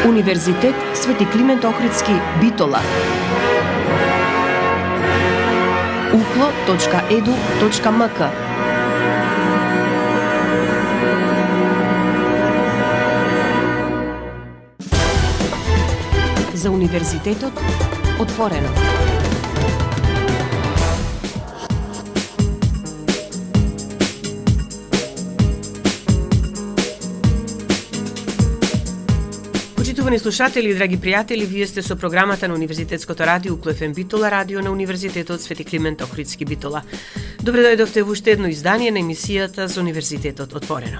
Универзитет Свети Климент Охридски, Битола. uklo.edu.mk. За универзитетот отворено. Почитувани слушатели и драги пријатели, вие сте со програмата на Универзитетското радио Укло ФМ Битола, радио на Универзитетот Свети Климент Охридски, Битола. Добре дојдовте во уште едно издание на емисијата за Универзитетот отворено.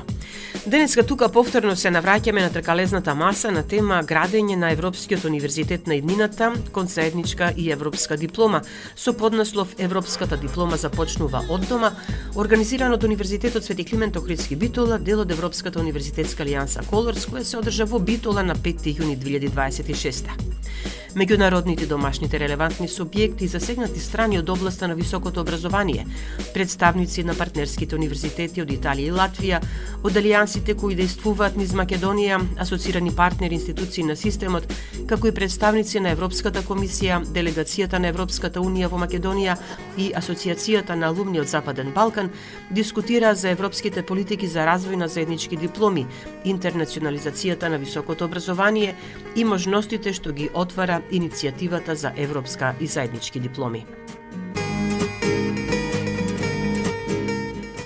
Денеска тука повторно се навраќаме на тркалезната маса на тема градење на Европскиот универзитет на иднината кон заедничка и европска диплома со поднаслов Европската диплома започнува од дома, организирано од Универзитетот Свети Климент Охридски, Битола, дел од Европската универзитетска алијанса Колорс, која се одржа во Битола на 5 јуни 2026. Меѓународните домашните релевантни субјекти и засегнати страни од областа на високото образование, представници на партнерските универзитети од Италија и Латвија, од алијансите кои действуваат низ Македонија, асоцирани партнери институции на системот, како и представници на Европската комисија, делегацијата на Европската унија во Македонија и Асоциацијата на алумни од Западен Балкан, дискутираа за европските политики за развој на заеднички дипломи, интернационализацијата на високото образование и можностите што ги отвара иницијативата за европска и заеднички дипломи.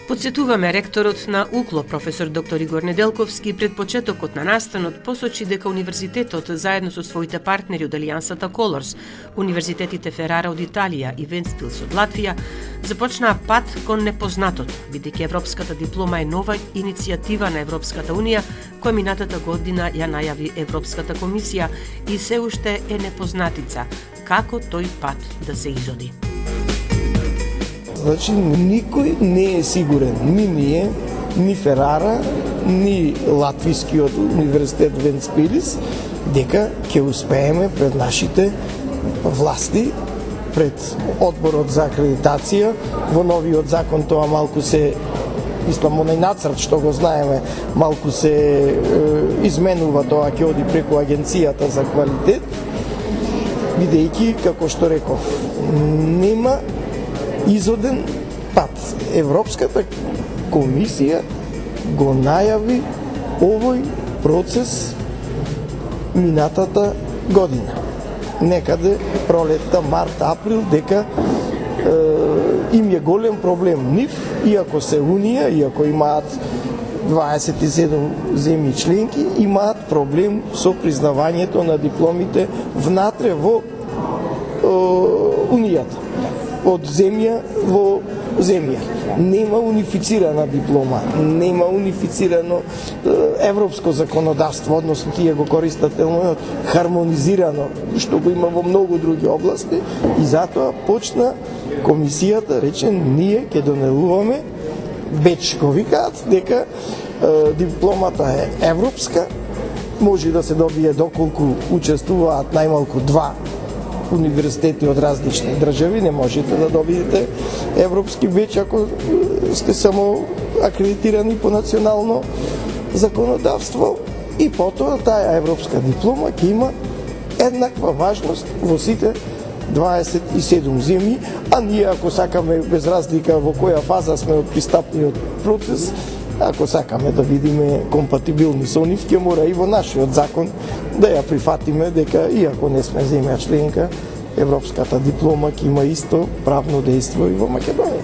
Подсетуваме ректорот на УКЛО, професор доктор Игор Неделковски, пред почетокот на настанот посочи дека универзитетот заедно со своите партнери од алијансата Колорс, универзитетите Ферара од Италија и Вентспилс од Латвија, започнаа пат кон непознатото, бидејќи европската диплома е нова иницијатива на Европската унија, која минатата година ја најави Европската комисија и се уште е непознатица како тој пат да се изоди. Значи, никој не е сигурен, ни ние, ни Ферара, ни Латвискиот универзитет Вентспилс, дека ќе успееме пред нашите власти, пред одборот за акредитација. Во новиот закон тоа малку се, мислам, онај нацрт што го знаеме, малку се изменува, тоа ќе оди преку Агенцијата за квалитет, бидејќи, како што реков, нема изоден пат. Европската комисија го најави овој процес минатата година. Некаде пролетта, март, април, дека им е голем проблем нив, иако се Унија, иако имаат 27 земји членки, имаат проблем со признавањето на дипломите внатре во Унијата. Од земја во земја. Нема унифицирана диплома, нема унифицирано европско законодавство, односно тие го користат хармонизирано, што го има во многу други области, и затоа почна комисијата, рече, ние ќе донелуваме беч, го викаат, дека дипломата е европска, може да се добие доколку учествуваат најмалку 2 универзитети од различни држави, не можете да добиете европски беч ако сте само акредитирани по национално законодавство, и потоа таа европска диплома ќе има еднаква важност во сите 27 земји, а ние ако сакаме, без разлика во која фаза сме од пристапниот процес, ако сакаме да бидеме компатибилни со нив, ќе мора и во нашиот закон да ја прифатиме дека иако не сме земја членка, европската диплома ќе има исто правно дејство и во Македонија.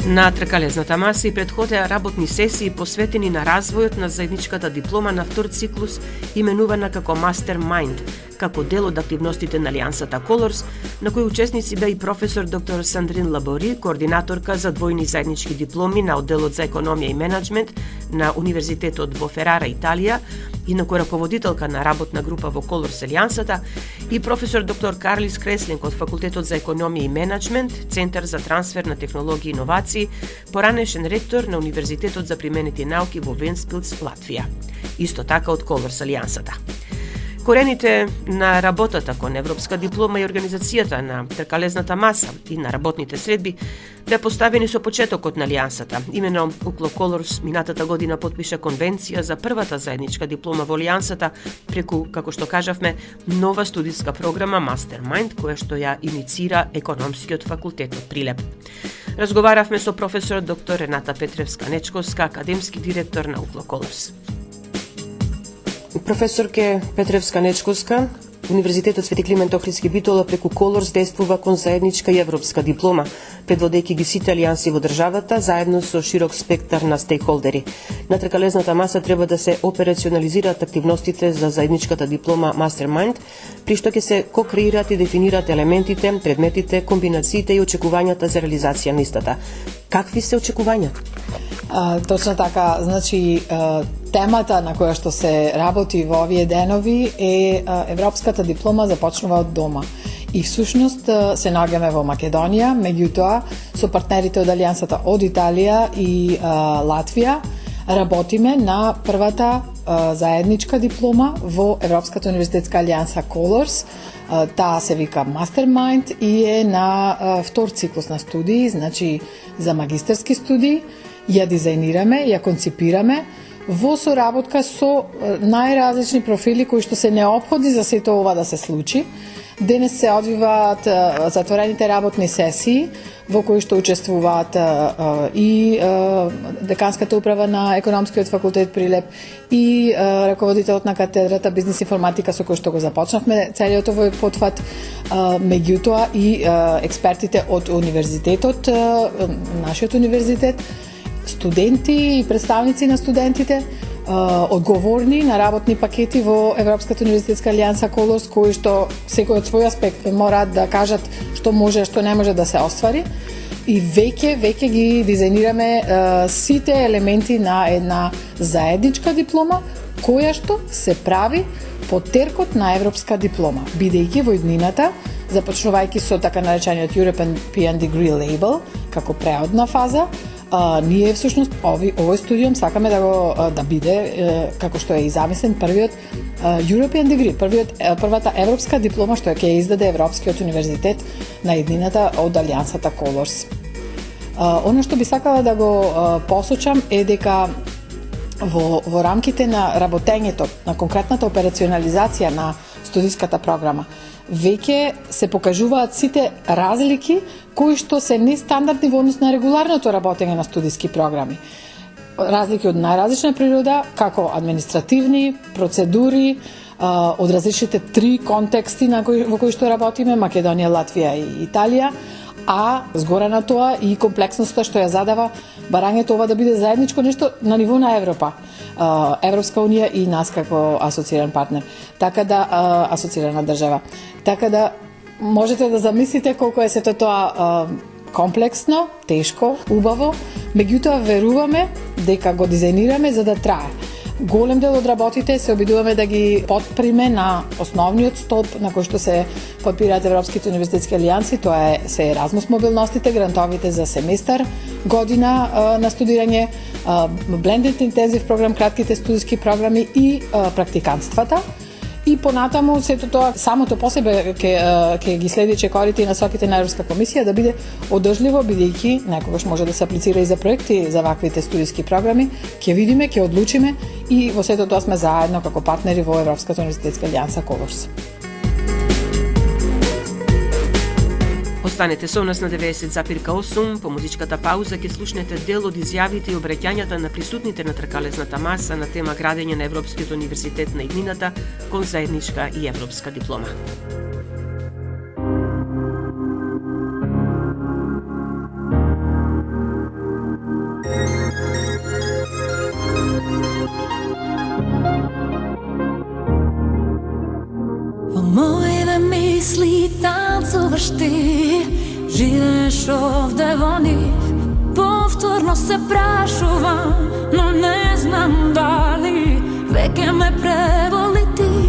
На тркалезната маса и предходеа работни сесии посветени на развојот на заедничката диплома на втор циклус, именувана како Mastermind, како дел од активностите на алијансата Колорс, на кои учесници беа и професор доктор Сандрин Лабори, координаторка за двојни заеднички дипломи на одделот за економија и менеджмент на Универзитетот во Ферара, Италија, инаку раководителка на работна група во Колорс алијансата, и професор доктор Карлис Креслинг од Факултетот за економија и менеджмент, Центар за трансфер на технологии и иновации, поранешен ректор на Универзитетот за применети науки во Вентспилс, Латвија. Исто така од Колорс алијансата. Корените на работата кон европска диплома и организацијата на тркалезната маса и на работните средби беа поставени со почетокот на Алијансата. Имено UCLO Colors минатата година потпиша конвенција за првата заедничка диплома во Алијансата преку, како што кажавме, нова студиска програма Mastermind, која што ја иницира Економскиот факултет од Прилеп. Разговаравме со професор доктор Рената Петревска-Нечковска, академски директор на UCLO Colors. Професорке Петревска-Нечковска, Универзитетот Свети Климент Охридски Битола преку Colors действува кон заедничка и европска диплома, предводејќи ги сите алијанси во државата, заедно со широк спектар на стейкхолдери. На тркалезната маса треба да се операционализираат активностите за заедничката диплома Mastermind, при што ќе се кокреираат и дефинираат елементите, предметите, комбинациите и очекувањата за реализација на истата. Какви се очекувања? Точно така, значи темата на која што се работи во овие денови е европската диплома започнува од дома. И всушност се наоѓаме во Македонија, меѓутоа со партнерите од Алијансата од Италија и Латвија работиме на првата заедничка диплома во Европската универзитетска алијанса Colors. Таа се вика Mastermind и е на втор циклус на студии, значи за магистерски студии. Ја дизајнираме, ја концепираме во соработка со најразлични профили кои што се неопходни за сето ова да се случи. Денес се одвиваат затворените работни сесии во кои што учествуваат и деканската управа на Економскиот факултет Прилеп и раководителот на катедрата бизнес информатика со кој што го започнавме целиот овој потфат, меѓутоа и експертите од универзитетот, нашиот универзитет, студенти и представници на студентите, одговорни на работни пакети во Европската универзитетска алијанса Colors, кои што секој од свој аспект мораат да кажат што може, што не може да се оствари. И веќе ги дизајнираме сите елементи на една заедничка диплома, која што се прави под теркот на европска диплома, бидејќи во иднината, започнувајќи со така наречениот European Degree Label, како преодна фаза, ние всушност овој студиум сакаме да биде, како што е и замислен, првиот European Degree, првата европска диплома што ќе издаде Европскиот универзитет на иднината од Алијансата Colors. Оно што би сакала да го посочам е дека во рамките на работењето, на конкретната операционализација на студиската програма, веќе се покажуваат сите разлики кои што се нестандардни во однос на регуларното работење на студиски програми. Разлики од најразлична природа, како административни, процедури, од различните три контексти во кои што работиме, Македонија, Латвија и Италија, а згоре на тоа и комплексноста што ја задава барањето ова да биде заедничко нешто на ниво на Европа, Европска унија и нас како асоциран партнер, така да асоцирана држава. Така да можете да замислите колку е сето тоа комплексно, тешко, убаво, меѓутоа веруваме дека го дизајнираме за да трае. Голем дел од работите се обидуваме да ги потприме на основниот столб на кој што се подпираат европските универзитетски алијанси, тоа се Еразмус мобилностите, грантовите за семестар, година на студирање, Blended Intensive програм, кратките студиски програми и практикантствата. И понатаму сето тоа самото по себе ќе ги следи чекорите и насоките на Европска комисија да биде одржливо, бидејќи некогаш може да се аплицира и за проекти за ваквите студиски програми. Ќе видиме, ќе одлучиме и во сето тоа сме заедно како партнери во Европската универзитетска алијанса Colors. Останете со нас на 90,8. По музичката пауза ќе слушнете дел од изјавите и обраќањата на присутните на тркалезната маса на тема градење на Европскиот универзитет на иднината кон заедничка и европска диплома. Во моите мисли танцуваш ти, живееш овде во нив. Повторно се прашувам, но не знам дали веќе ме преволи ти.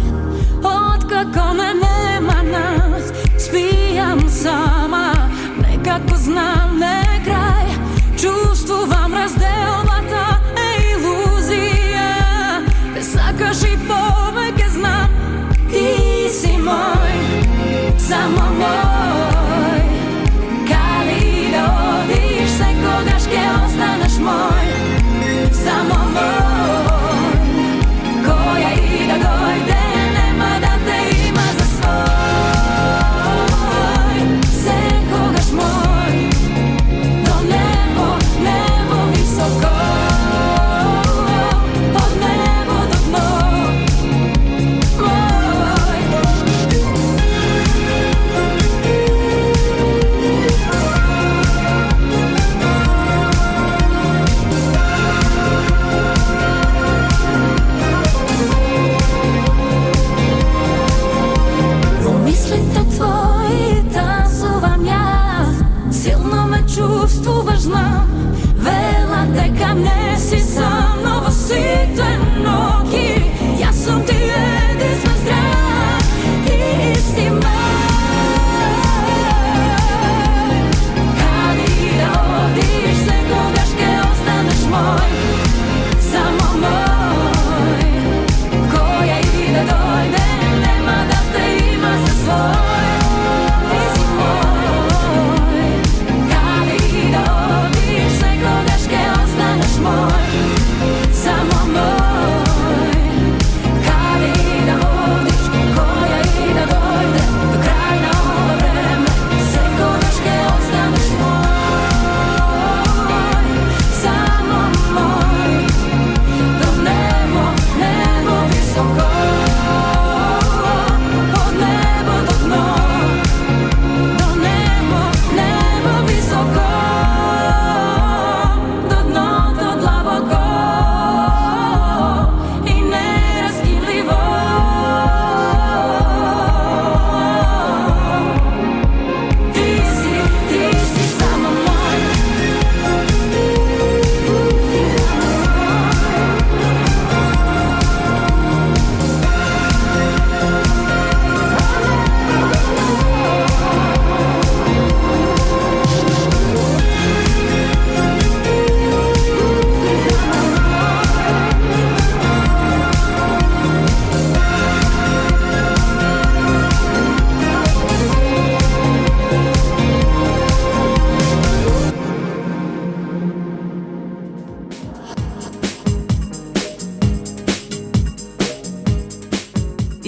Откако ме нема нас, спијам сама, некако знам не крај. Чувствувам разделбата е илузија, те сакаш и повеќе знам.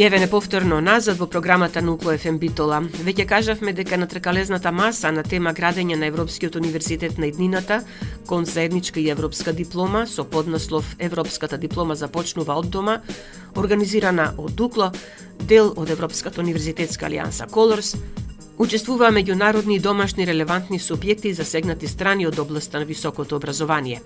И еве неповторно назад во програмата на УКЛО ФМ Битола. Веќе кажавме дека на тркалезната маса на тема градење на Европскиот универзитет на иднината кон заедничка и европска диплома со поднаслов Европската диплома започнува од дома, организирана од УКЛО, дел од Европската универзитетска алијанса Колорс, учествуваа меѓународни и домашни релевантни субјекти и засегнати страни од областта на високото образование.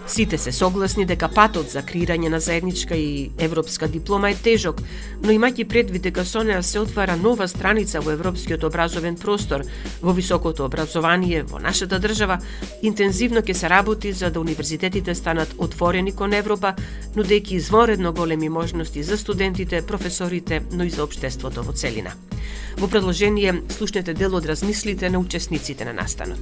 Сите се согласни дека патот за креирање на заедничка и европска диплома е тежок, но имајќи предвид дека со неа се отвара нова страница во европскиот образовен простор, во високото образование во нашата држава, интензивно ќе се работи за да универзитетите станат отворени кон Европа, нудејќи извонредно големи можности за студентите, професорите, но и за општеството во целина. Во продолжение слушнете дел од размислите на учесниците на настанот.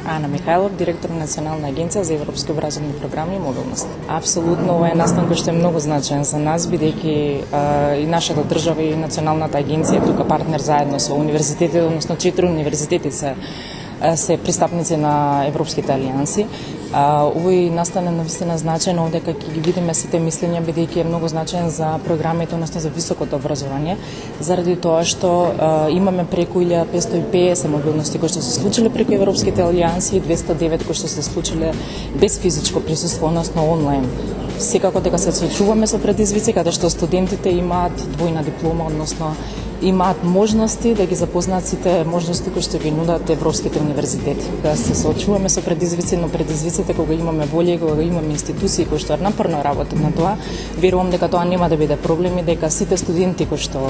Ана Михајлов, директор на Национална агенција за европски образовни програми и мобилност. Апсолутно ова е настан кој што е многу значаен за нас, бидејќи и нашата држава и Националната агенција тука партнер заедно со универзитетите, односно 4 универзитети се пристапници на европските алијанси. Овој настане навистина значаен овде дека ќе ги видиме сите мислења, бидејќи е многу значаен за програмите, односно за високото образование, заради тоа што имаме преку 1550 мобилности кои што се случиле преку европските алијанси и 209 кои што се случиле без физичко присуство, односно онлайн. Секако дека се соочуваме со предизвици каде што студентите имаат двојна диплома, односно имаат можности да ги запознаат сите можности кои што ги нудат европските универзитети. Да се соочуваме со предизвици, но предизвиците кога имаме волја, кога имаме институции кои што напорно работат на тоа, верувам дека тоа нема да биде проблем и дека сите студенти кои што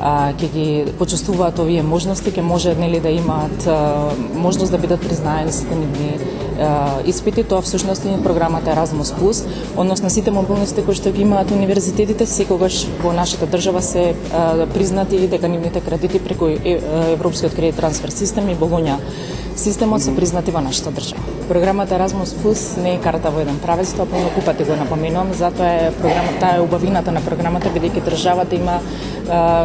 ќе ги почувствуваат овие можности, ќе може да имаат можност да бидат признаени сите нивни испити. Тоа всушност е програмата Erasmus+, односно сите мобилности кои што ги имаат универзитетите секогаш во нашата држава се признати дека нивните кредити преку Европскиот кредит трансфер систем и Болоња системот се признати во нашата држава. Програмата Erasmus+ не е карта во еден правец, тоа многу пати го напоменувам, затоа е програмата, е убавината на програмата, бидејќи државата има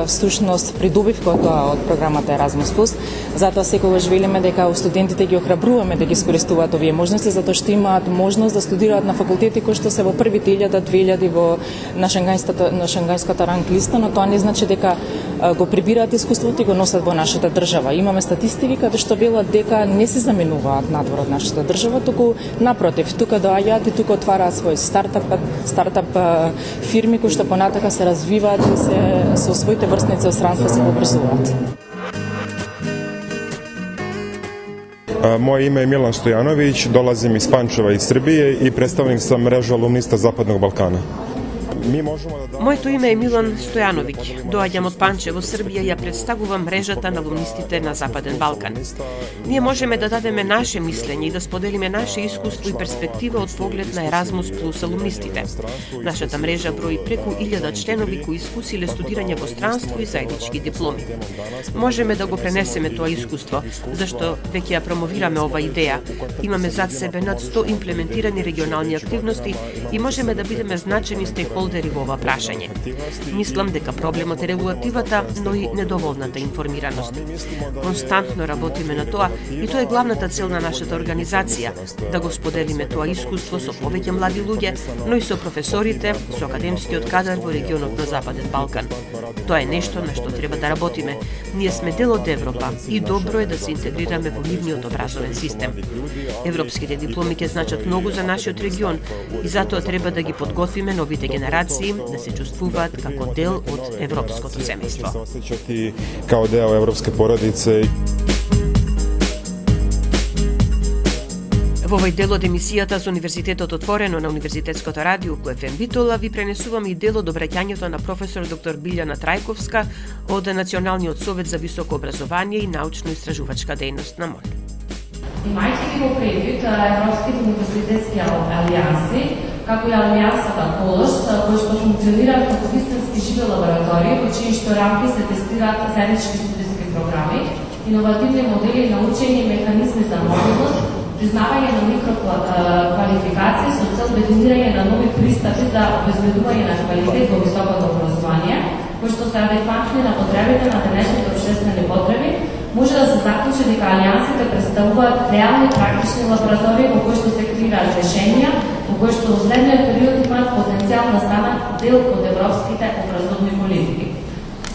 всушност придобивка од програмата Erasmus+. Затоа секогаш велиме дека студентите ги охрабруваме да ги искористуваат овие можности, затоа што имаат можност да студираат на факултети кои што се во првите 1000-2000 во на шангајската ранг листа, но тоа не значи дека го прибираат искуството и го носат во нашата држава. Имаме статистики каде што велат дека не се заменуваат надвор од нашата држава, туку напротив, тука доаѓаат и тука отвараат свој стартап фирми кои што понатака се развиваат и се со своите врсници од странство се образуваат. Moje ime je Milan Stojanović, dolazim iz Pančeva iz Srbije i predstavnik sam mrežu alumnista Zapadnog Balkana. Моето име е Милан Стојановиќ. Доаѓам од Панчево, Србија, ја представувам мрежата на алумнистите на Западен Балкан. Ние можеме да дадеме наше мислење и да споделиме наше искуство и перспектива од поглед на Erasmus+ алумнистите. Нашата мрежа брои преку 1000 членови кои искусиле студирање во странство и заеднички дипломи. Можеме да го пренесеме тоа искуство, зашто веќе ја промовираме ова идеја. Имаме зад себе над 100 имплементирани регионални активности и можеме да бидеме значени стейкхолдери во ова прашање. Мислам дека проблемот е регулативата, но и недоволната информираност. Константно работиме на тоа и тоа е главната цел на нашата организација, да го споделиме тоа искуство со повеќе млади луѓе, но и со професорите, со академскиот кадар во регионот на Западен Балкан. Тоа е нешто на што треба да работиме. Ние сме дел од Европа и добро е да се интегрираме во нивниот образовен систем. Европските дипломи ќе значат многу за нашиот регион и затоа треба да ги подготвиме новите генерации да се чувствуваат како дел од европското семејство. Као дел европске породице. Во овој дел од емисијата за Универзитетот отворено на Универзитетското радио УКЛО ФМ Битола ви пренесувам и дел од обраќањето на професор доктор Билјана Трајковска од Националниот совет за високо образование и научно-истражувачка дејност на МОН. Имајќи ги во предвид Европските универзитетски алијанси, како и алијансата Колорс, кои што функционираат како вистински живи лаборатории, во чии што рамки се тестираат заеднички студиски програми, иновативни модели на учење и механизми за мобилност, признавање на микроквалификации со цел дефинирање на нови пристапи за обезбедување на квалитет во високото образование, кои што се адекватни на потребите на денешните општествени потреби, може да се заклучи дека алијансите представуваат реални практични лаборатории во кои што се креираат решенија, во кои што во следниот период имаат потенцијал да станат дел од европските образовни политики.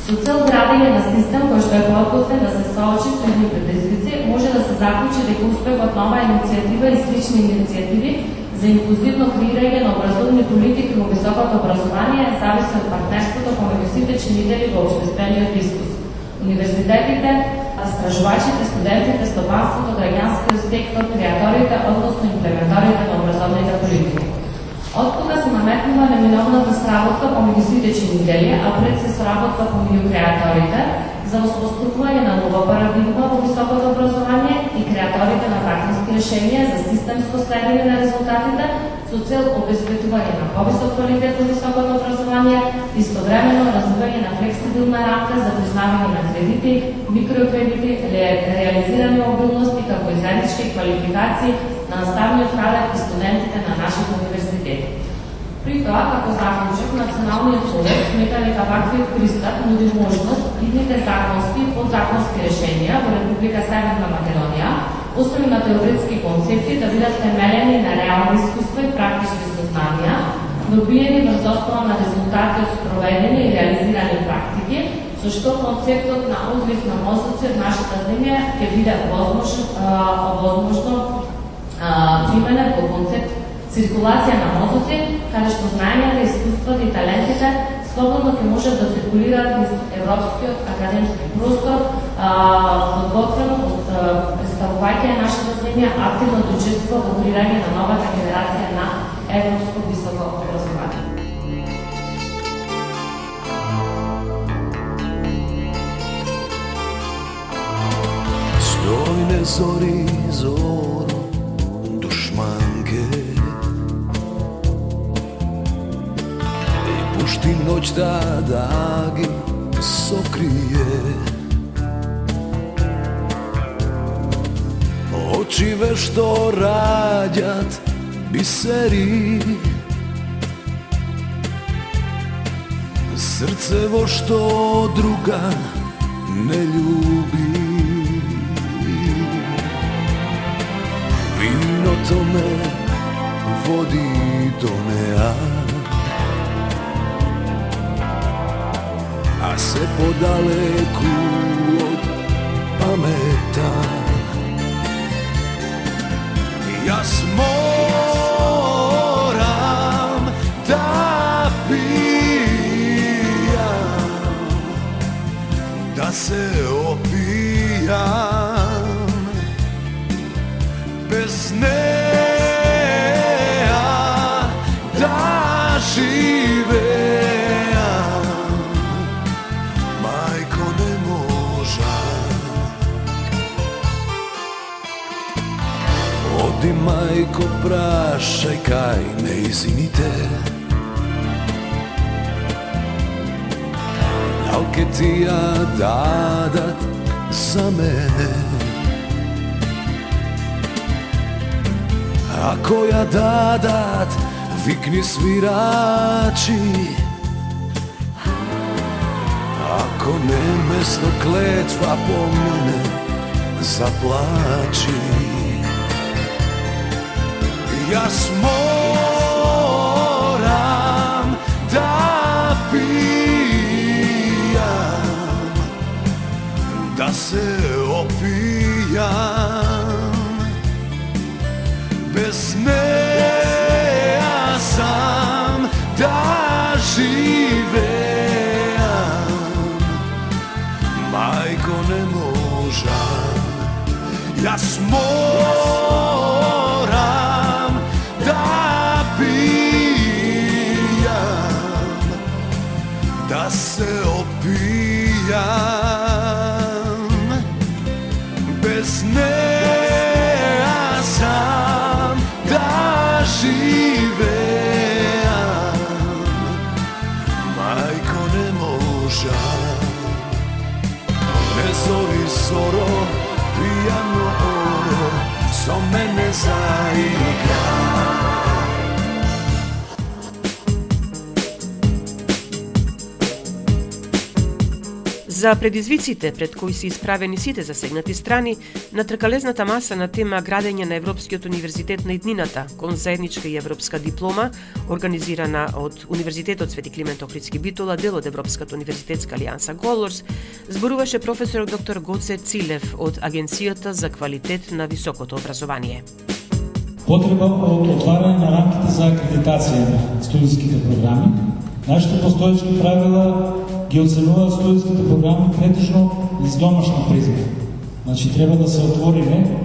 Со цел градење на систем кој што е подготвен да се соочи со овие предизвици, може да се заклучи дека успехот на оваа иницијатива и слични иницијативи за инклузивно креирање на образовни политики во високото образование зависи од партнерството помеѓу сите чинители во општествениот дискус. Универзитетите, стражувачите, студентите, стопанството, граѓанскиот сектор, креаторите, односно имплементаторите на образовните политики. Од тога се наметнува неминовната сработка помеѓу сите чинители, а пред се сработка помеѓу креаторите, за воспоставување на нова парадигма во високото образование и креаторите на законски решенија за системско следење на резултатите со цел обезбедување на повисок квалитет во високото образование и истовремено развивање на флексибилна рамка за признавање на кредити, микрокредити, реализирање мобилности како и заеднички квалификации на наставниот кадар и студентите на нашите универзитети. При тоа, како заклучок, Националниот совет смета дека ваквиот пристап нуди можност идните законски и подзаконски решенија во Република Северна Македонија, освен на теоретски концепти, да бидат темелени на реални искуства и практични сознанија, добиени врз основа на резултати од спроведени и реализирани практики, со што концептот на одлив на мозоци од нашата земја ќе биде возможно применет во концепт циркулација на мозоци, каде што знаењата, искуствата и талентите слободно ќе можат да циркулираат низ европскиот академски простор, подготвено од представувајќи нашата земја активно да учествува во креирање на новата генерација на европско високо образование. Стојне зори, зоро, душманке, пушти ноќта да ги сокрие. Очиве што раѓат бисери, срцево што друга не љуби. Виното ме води до неа, а се подалеку од памета. Јас морам да пијам, да се опијам, без неа да живеам. Мајко, не можам. Оди, мајко, прашај кај нејзините, дал ке ти ја дадат за мене. Ако ја дадат, викни свирачи, ако не место клетва по мене, заплачи. Јас морам да пијам, да се опијам, без неа сам да живеам. Мајко, не можам. Јас морам да пијам, да се опијам, без неа сам да живеам. Мајко, не можам. Не зори, зоро, пијано оро, со мене заигра. За предизвиците пред кои се исправени сите засегнати страни, на тркалезната маса на тема градење на Европскиот универзитет на иднината кон заедничка и европска диплома, организирана од Универзитетот Свети Климент Охридски Битола, дел од Европската универзитетска алијанса Колорс, зборуваше професорот доктор Гоце Цилев од Агенцијата за квалитет на високото образование. Потреба од отварање на рамките за акредитација на студентските програми. Нашите постоечки правила ги оценуваат студентските програми претежно из домашна призма. Значи треба да се отвориме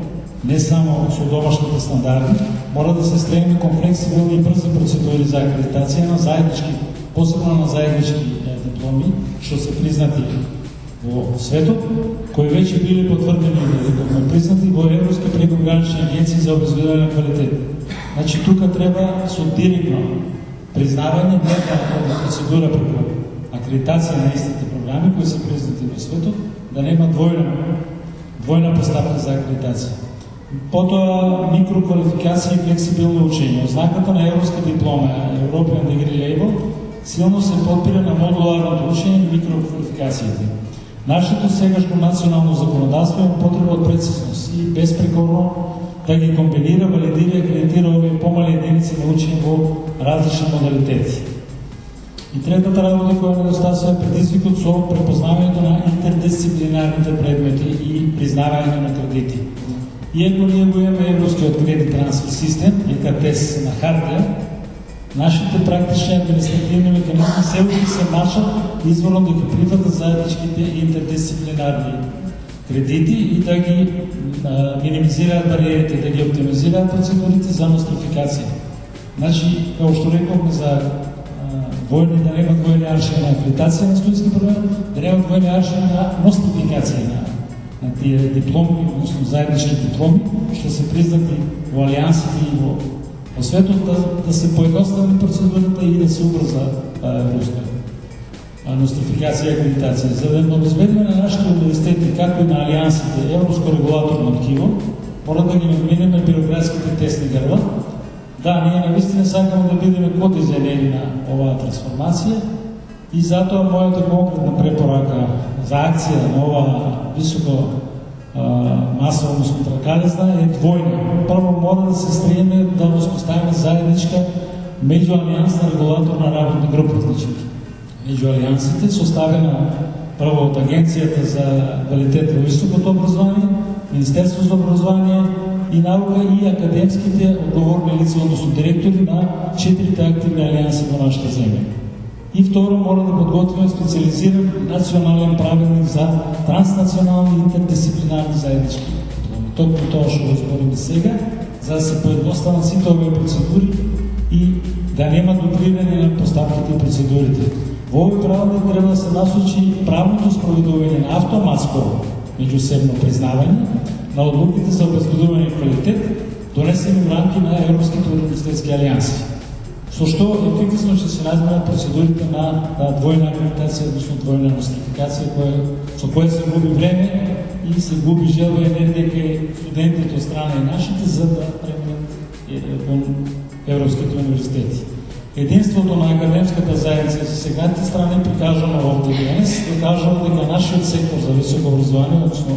не само со домашните стандарди, мора да се стремиме кон флексибилни и брзи процедури за акредитација на заеднички, посебно на заеднички дипломи, што се признати во светот, кои веќе били потврдени и признати во европски прекогранични агенции за обезбедување на квалитет. Значи тука треба со директно признавање на процедура преку акредитација на истите програми кои се признати во светот, да нема двојна постапка за акредитација. Потоа микроквалификација и флексибилно учење. Ознаката на европска диплома, European Degree Label, силно се подпира на модуларното учење и микроквалификациите. Нашето сегашно национално законодавство има потреба од прецизност и безпрекорно да ги комбинира, валидира и акредитира овие помали единици на учење во различни модалитети. И третата работа која недостасува е предизвикот со препознавањето на интердисциплинарните предмети и признавањето на кредити. Иако ние го имаме европскиот кредит трансфер систем, ЕКТС на хартија, нашите практични административни механизми се уште се мачат изворно да ги прифатат заедничките интердисциплинарни кредити и да ги минимизираат бариерите, да ги оптимизираат процедурите за нострификација. Значи, како што рековме за да нема двојни аршини на акредитација на студентски програми, да нема двојни аршини на нострификација на тие дипломи, односно заеднички дипломи, што се признати во алијансите и во светот, да се поедностави процедурата и да се убрза европска нострификација и акредитација. За да обезбедиме на нашите универзитети, както и на алијансите, европско регулаторно ткиво, мора да ги надминеме бюрократските тесни грла. Да, ние навистина сакаме да бидеме подизајнери на оваа трансформација и затоа мојата конкретна препорака за акција на оваа високо маса, односно тркалезна, е двојна. Прво мора да се стремиме да воспоставиме заедничка меѓуалијансна регулаторна работна група, значи меѓу алијансите, составена прво од Агенцијата за квалитет во високото образование, Министерство за образование и наука и академските одговорни лица, односно директори на 4 активни алијанси во нашата земја. И второ, мора да подготвиме специализиран национален правилник за транснационални интердисциплинарни заеднички дипломи. Токму тоа што го збориме сега, за да се поедностават сите овие процедури и да нема дублирање на постапките и процедурите. Во овој правилник треба да се насочи правното спроведување на автоматско меѓусебно признавање на одлуките за обезбедување квалитет, донесени во рамки на Европските универзитетски алијанси. Со што ефективно ќе се размерат процедурите на двојна акредитација, односно двојна нострификација, со која се губи време и се губи желба и енергија кај студентите од страна и нашите, за да преминат кон европските универзитети. Единството на академската заедница за сегатите страни прикажано овде денес, докажува дека нашиот сектор за високо образование, односно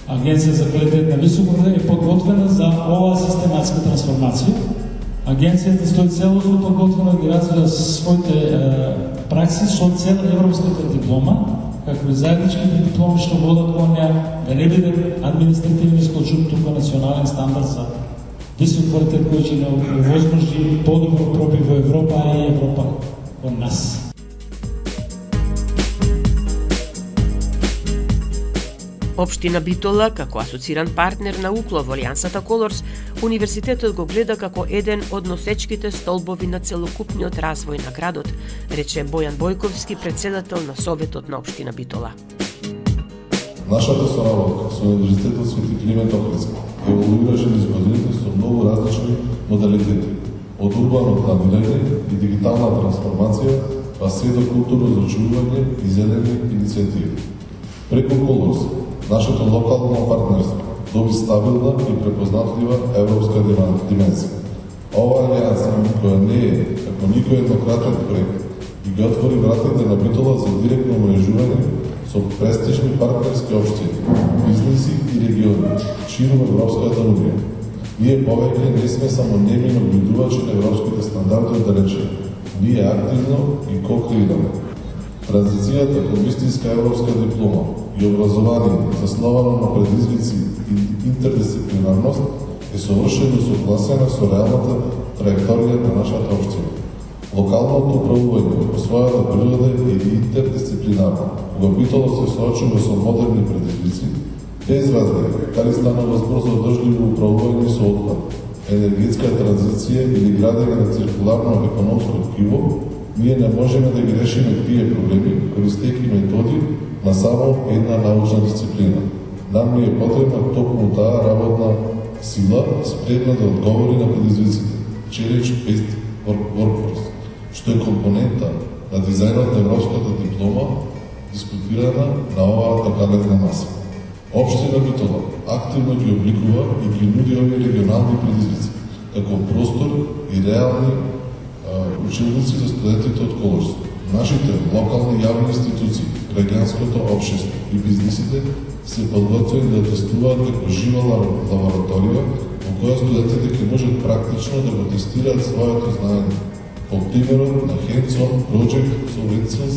Агенција за квалитет на високо образование, е подготвена за оваа систематска трансформација. Агенцијата стои целосно подготвена да ги развива своите пракси со цел европската диплома, како и заедничките дипломи што водат кон неа, да не биде административни исклучок, тука национален стандард за висок квалитет кој ќе не овозможи подобро пробив во Европа, а и Европа кон нас. Општина Битола, како асоциран партнер на УКЛО во Алијансата Колорс, универзитетот го гледа како еден од носечките столбови на целокупниот развој на градот, рече Бојан Бојковски, председател на Советот на Општина Битола. Нашата соработка со Универзитетот Свети Климент Охридски еволуираше низ годините со многу различни модалитети, од урбано планирање и дигитална трансформација, па се до културно зачувување и зелени иницијативи. Преку Колорс, нашето локално партнерство доби стабилна и препознатлива европска димензија. Ова алијанса, која не е како никој еднократен проект, и ги отвори вратите на Битола за директно умрежување со престижни партнерски општини, бизнеси и региони, широм Европската Унија. Ние повеќе не сме само неми наблюдувачи на европските стандарди оддалече. Ние активно и ко-креираме. Транзицијата кон вистинска европска диплома и образование засновано на предизвици и интердисциплинарност е совршено согласена со реалната траекторија на нашата општина. Локалното управување по својата природа е интердисциплинарно, кога Битола се соочува со модерни предизвици, без разлика дали станува збор за одржливо управување со отпад, енергетска транзиција или градење на циркуларно економско ткиво, ние не можеме да ги решиме тие проблеми користејќи методи на само една научна дисциплина. Нам ни е потребна токму таа работна сила спремна да одговори на предизвиците, Challenge-based workforce, што е компонента на дизајнот на европската диплома, дискутирана на оваа така лесна маса. Општина Битола активно ги обликува и ги нуди овие регионални предизвици, како простор и реални училници за студентите од колеж. Нашите локални јавни институции, граѓанското општество и бизнисите се подготвени да тестуваат како жива лабораторија во која студентите ќе можат практично да го тестираат своето знаење. По примерот на Hands-on Project со Венцелс,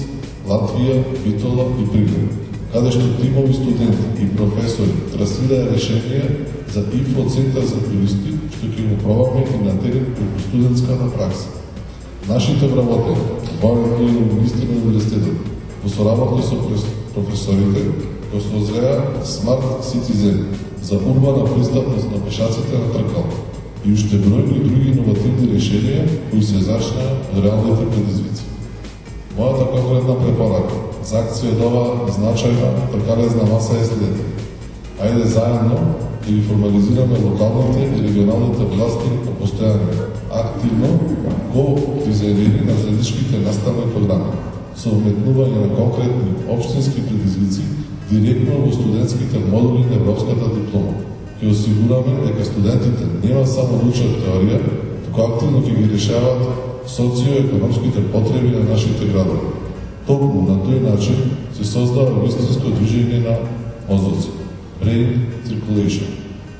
Латвија, Битола и Прилеп, каде што тимови студенти и професори трасираа решенија за инфоцентар за туристи, што ќе го пробаме и на терен преку студентската пракса. Нашите вработени, војното и логисти на университетот, во соработка со професорите, кои созреа Smart Citizen за урбана пристапност на пешаците на тркала и уште бројни други иновативни решенија кои се зачнаа од реалните предизвици. Мојата конкретна препорака за акција од ова значајна тркалезна маса е следната. Ајде заедно да ги формализираме локалните и регионалните власти по постојање, активно го дизајнери на заедничките наставни програми, со вметнување на конкретни општински предизвици директно во студентските модули на европската диплома. Ќе осигураме дека студентите нема само да учат теорија, туку активно ќе ги решаваат социоекономските потреби на нашите градови. Токму на тој начин се создава вистинско движење на мозоци, brain circulation.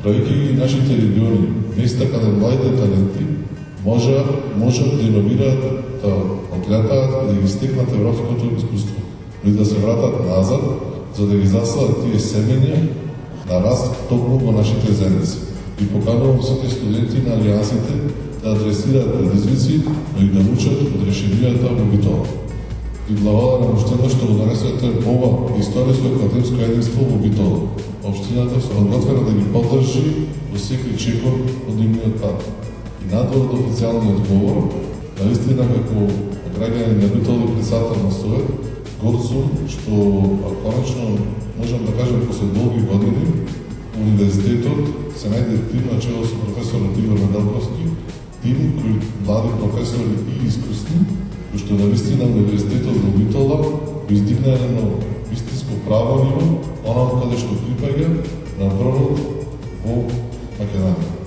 Правејќи ги нашите региони, места каде младите таленти можат да иновираат, да одлетаат и да ги стекнат европското искуство, но и да се вратат назад, за да ги засадат тие семења на раст токму во нашите заедници. И поканувам сите студенти на алијансите да адресираат предизвици, но и да учат од решенијата во Битола. И благодарам општината што го донесете ова историско академско единство во Битола. Општината се подготвена да ги поддржи во секој чекор од нивниот пат. И надвор од официјалниот говор, наистина како граѓани на Битола и председател на Совет, горд сум што конечно можам да кажам после долги години универзитетот се најде тим на чело со професорот Игор Неделковски, тим кои млади професори и искусни, кои што навистина универзитетот во Битола го издигна едно вистинско право ниво, оно каде што припаѓа на врвот во Македонија.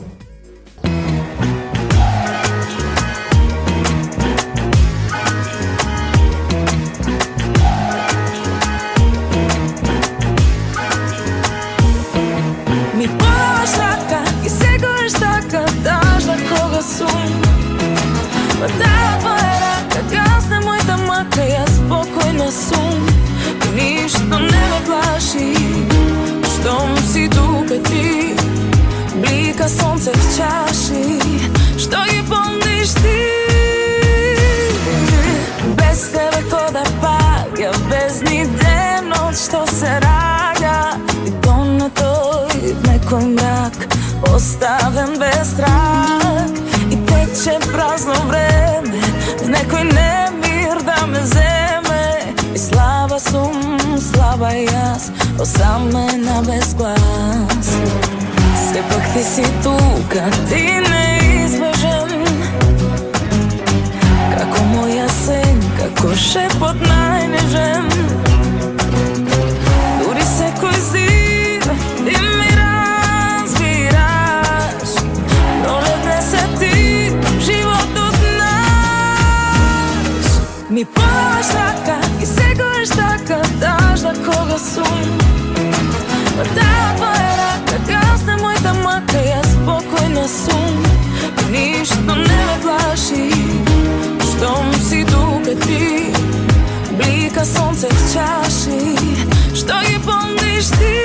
Таа твоја рака гасне мојта мака, јас спокојна сум и ништо не ме плаши. Штом си тука ти, блика сонце в чаши, што ги помниш ти. Без тебе кода паѓа, без ни денот што се раѓа, и дом на тој некој мрак, оставен без трак. И тече празно време, в некој немир да ме земе. И слаба сум, слаба јас, осамена без глас. Сепак ти си тука, ти неизбежен, како моја сен, како шепот најнежен. Дури секој зид, ти ми разбираш, пролетне се ти, животот наш. Ми подаваш рака и секојаш така, даш да сонце в чаши, што ги помниш ти.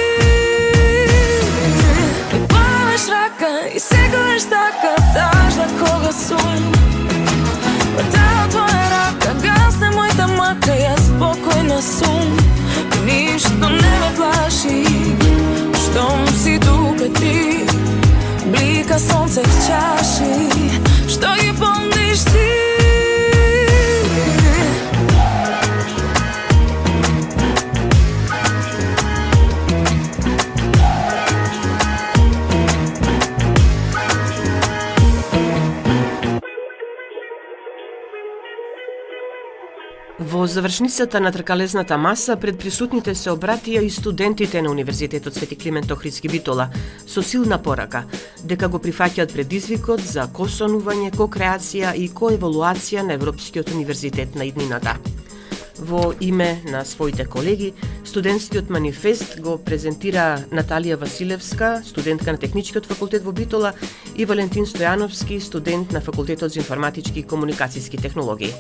И палеш рака и сегаш така тажна кога сум. Па таа твоја рака гасне мојта мака, јас спокојна сум. И ништо не ме плаши, штом си тука ти. Блика сонце в чаши, што ги помниш ти. Во завршницата на тркалезната маса пред присутните се обратија и студентите на Универзитетот Свети Климент Охридски Битола со силна порака дека го прифаќаат предизвикот за косонување, кокреација и коеволуација на Европскиот универзитет на иднината. Во име на своите колеги, студентскиот манифест го презентира Наталија Василевска, студентка на Техничкиот факултет во Битола, и Валентин Стојановски, студент на Факултетот за информатички и комуникацијски технологии.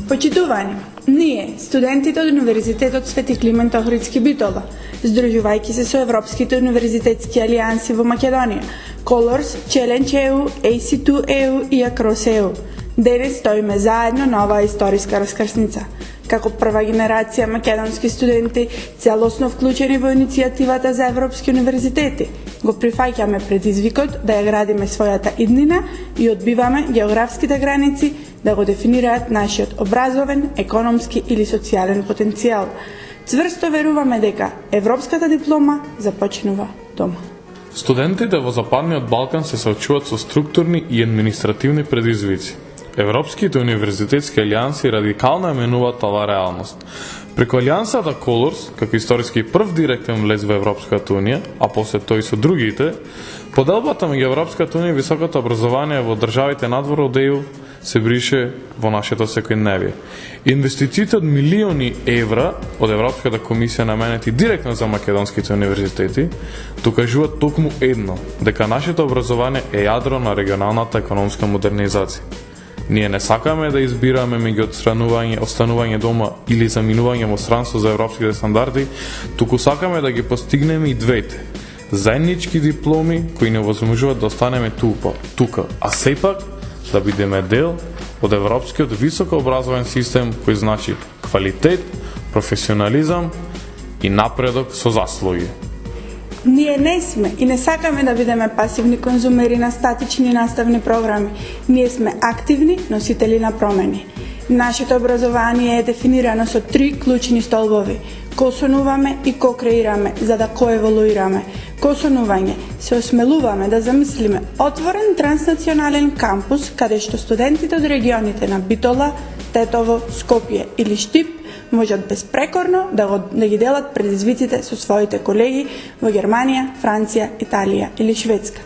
Почитувани, ние, студентите од Универзитетот Свети Климент Охридски Битола, здружувајќи се со Европските универзитетски алијанси во Македонија, Colors, Challenge EU, AC2 EU и Across EU, денес стоиме заедно на оваа историска раскрсница. Како прва генерација македонски студенти, целосно вклучени во иницијативата за европски универзитети, го прифаќаме предизвикот да ја градиме својата иднина и одбиваме географските граници да го дефинираат нашиот образовен, економски или социјален потенцијал. Цврсто веруваме дека европската диплома започнува дома. Студентите во Западниот Балкан се соочуваат со структурни и административни предизвици. Европските универзитетски алијанси радикално еменуваат оваа реалност. Преку алијансата Colors, како историски прв директен влез во Европската унија, а после тој со другите, поделбата меѓу Европската унија и високото образование во државите надвор од ЕУ се брише во нашето секојдневие. Инвестициите од милиони евра од Европската комисија наменети директно за македонските универзитети докажуваат токму едно, дека нашето образование е јадро на регионалната економска модернизација. Ние не сакаме да избираме меѓу отстранување, останување дома или заминување во странство за европските стандарди, туку сакаме да ги постигнеме и двете. Заеднички дипломи кои не возможуваат да останеме тука, а сепак да бидеме дел од европскиот високообразовен систем кој значи квалитет, професионализам и напредок со заслуги. Ние не сме и не сакаме да бидеме пасивни конзумери на статични наставни програми. Ние сме активни носители на промени. Нашето образование е дефинирано со 3 клучни столбови. Косонуваме и кокреираме, за да коеволуираме. Косонување, се осмелуваме да замислиме отворен транснационален кампус каде што студентите од регионите на Битола, Тетово, Скопје или Штип можат безпрекорно да ги делат предизвиците со своите колеги во Германија, Франција, Италија или Шведска.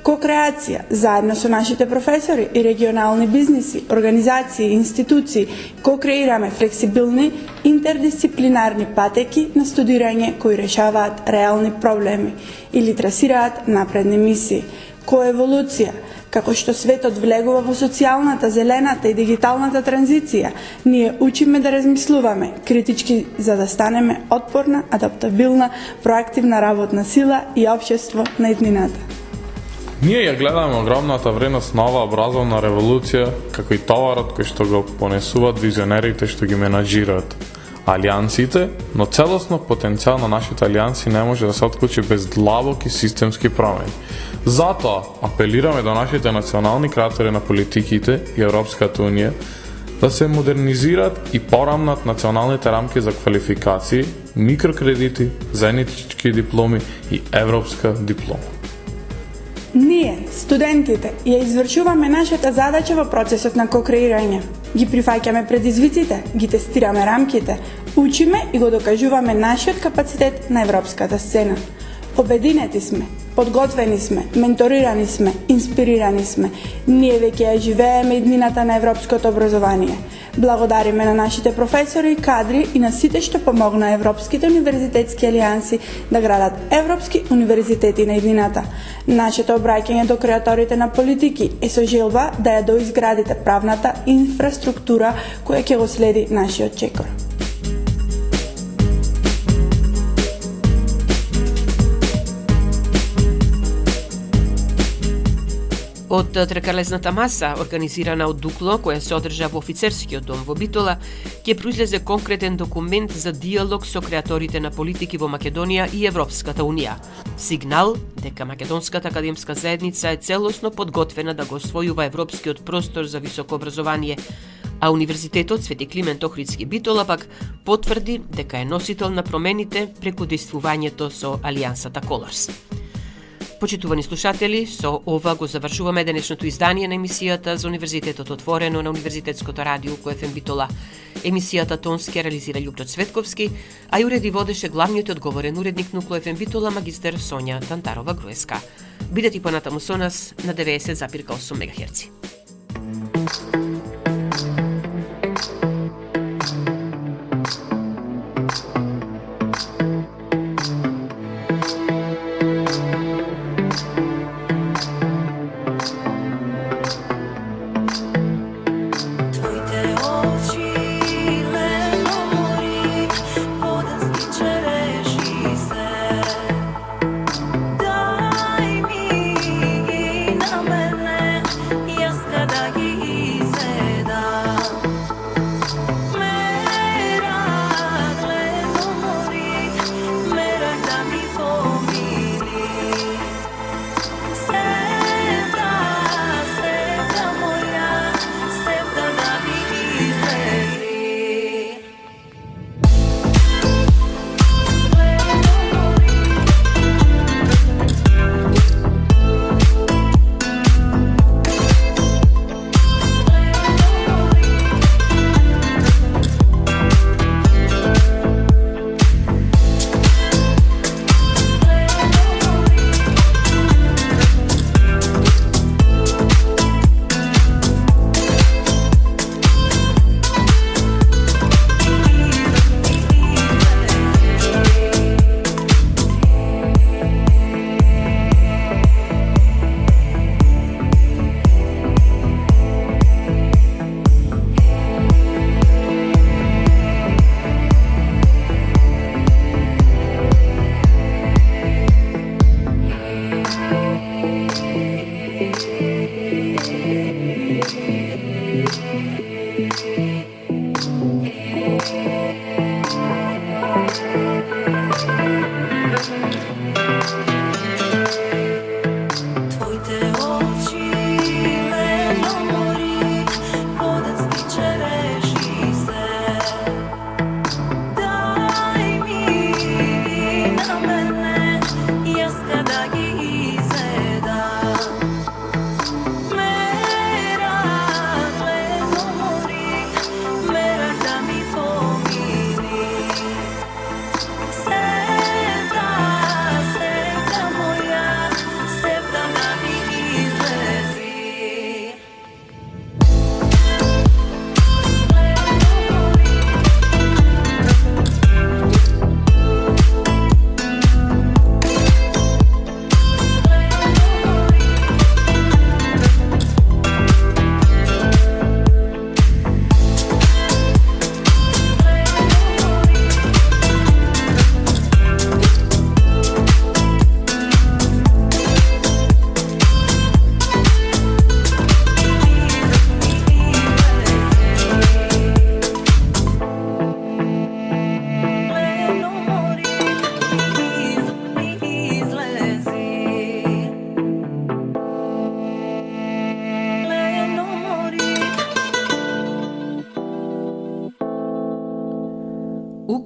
Кокреација, заедно со нашите професори и регионални бизниси, организации и институции, кокреираме флексибилни, интердисциплинарни патеки на студирање кои решаваат реални проблеми или трасираат напредни мисии. Коеволуција, како што светот влегува во социјалната, зелената и дигиталната транзиција, ние учиме да размислуваме критички за да станеме отпорна, адаптабилна, проактивна работна сила и општество на иднината. Ние ја гледаме огромната вредност на оваа образовна револуција, како и товарот кој што го понесуваат визионерите што ги менаџираат алијансите, но целосно потенцијал на нашите алијанси не може да се отклучи без длабоки системски промени. Затоа апелираме до нашите национални креатори на политиките и Европската унија да се модернизираат и порамнат националните рамки за квалификации, микрокредити, заеднички дипломи и европска диплома. Ние, студентите, ја извршуваме нашата задача во процесот на кокреирање. Ги прифаќаме предизвиците, ги тестираме рамките, учиме и го докажуваме нашиот капацитет на европската сцена. Обединети сме, подготвени сме, менторирани сме, инспирирани сме. Ние веќе ја живееме иднината на европското образование. Благодариме на нашите професори и кадри и на сите што помогна европските универзитетски алијанси да градат европски универзитети на иднината. Нашето обраќање до креаторите на политики е со желба да ја доизградите правната инфраструктура која ќе го следи нашиот чекор. Од трекалесната маса, организирана од УКЛО, која се одржа во офицерскиот дом во Битола, ќе произлезе конкретен документ за диалог со креаторите на политики во Македонија и Европската Унија. Сигнал дека македонската академска заедница е целосно подготвена да го освојува европскиот простор за високо образование, а Универзитетот Свети Климент Охридски Битола пак потврди дека е носител на промените преку действувањето со Алијансата Колорс. Почитувани слушатели, со ова го завршуваме денешното издание на емисијата за Универзитетот отворено на Универзитетското радио УКФМ Битола. Емисијата тонски реализира Љупчо Цветковски, а ја уреди водеше главниот одговорен уредник на УКФМ Битола магистер Сонја Тантарова Груеска. Бидете понатаму со нас на 90,8 МГц.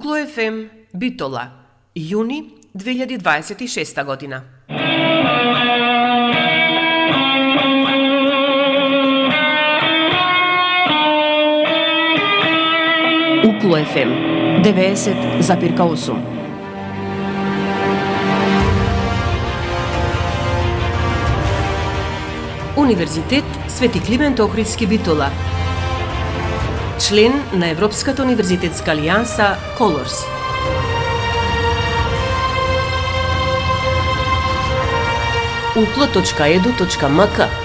УКЛО ФМ Битола, јуни 2026 година. УКЛО ФМ 90,8. Универзитет Свети Климент Охридски Битола. Член на Европската универзитетска алијанса Колорс. uklo.edu.mk